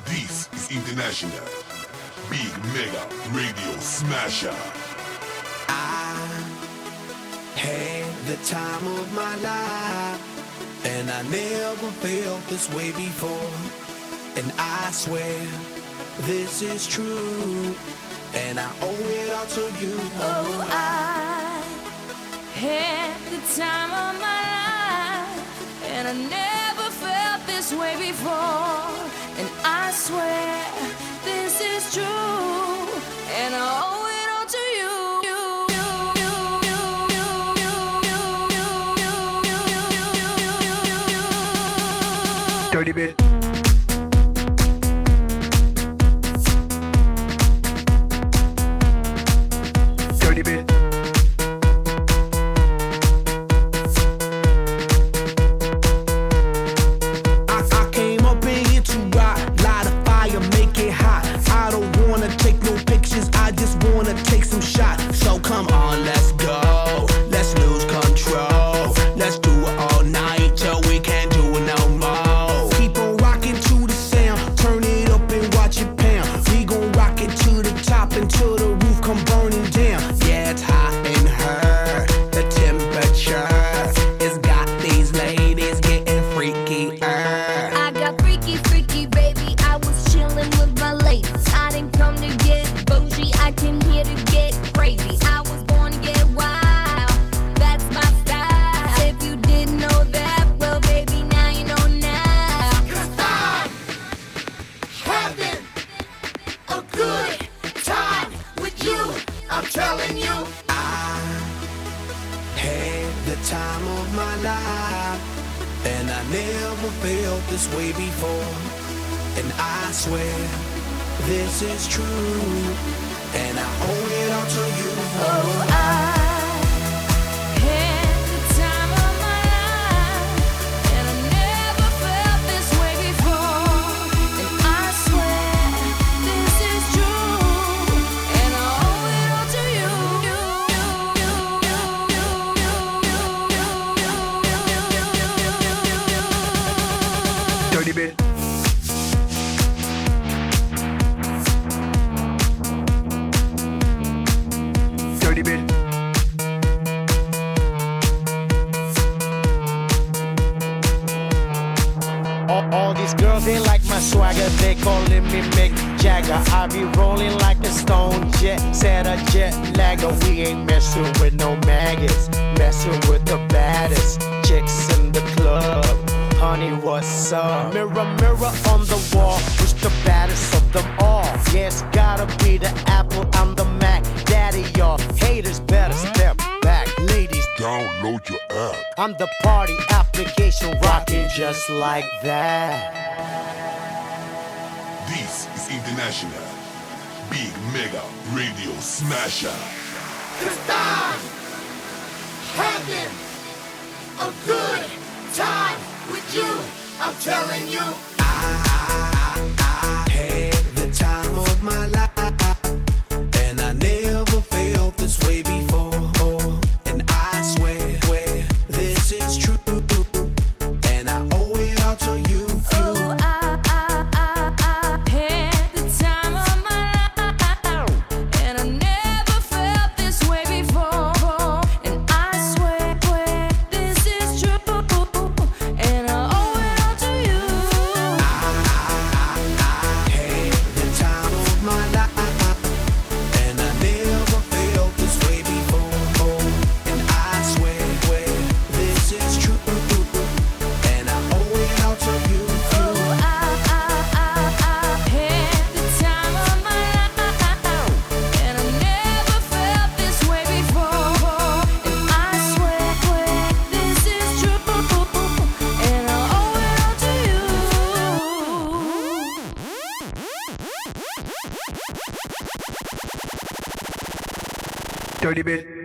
This is International Big Mega Radio Smasher. I had the time of my life, and I never felt this way before. And I swear this is true, and I owe it all to you. Oh, I had the time of my life, and I never felt this way before. And I swear this is true, and I owe it all to you. Dirty bit. Dirty bit. I came up in here to rock, light a fire, make it hot. I don't wanna take no pictures, I just wanna take some shots. So come on, let's go, let's lose control. Let's do it all night till we can't do it no more. Keep on rocking to the sound, turn it up and watch it pound. We gon' rock it to the top until the roof come burning down. Yeah, it's hot in her, the temperature has got these ladies getting freaky. I got freaky, freaky, baby. I was chillin' with my ladies. I didn't come to get bougie, I came here to get crazy. I was born to get wild, that's my style. If you didn't know that, well, baby, now you know now. 'Cause I'm having a good time with you, I'm telling you. I had the time of my life, and I never felt this way before. And I swear this is true, and I owe it all to you. Oh, I had the time of my life, and I never felt this way before. And I swear this is true, and I owe it all to you. Dirty bit. Dirty bit. All these girls, they like my swagger, they calling me Mick Jagger. I be rolling like a stone jet, set a jet lagger. We ain't messing with no maggots, messing with the baddest chicks in the club. Honey, what's up? Mirror, mirror on the wall, who's the baddest of them all? Yeah, it's gotta be the Apple, I'm the Mac. Daddy, y'all haters better step back. Ladies, Download your app. I'm the party application rocking just like that. This is International Big Mega Radio Smasher. 'Cause I'm having a good time with you, I'm telling you. I had the time of my life, and I never felt this way before. And I swear this is true, and I owe it all to you. Oh, I had the time of my life, and I never felt this way before. And I swear this is true, and I owe it all to you. Had the time of my life, and I never felt this way before. And I swear this is true, and I owe it all to you. Oh, I had the time of my life, and I never felt this way before. And I swear this is true, and I owe it all to you. Dirty bit.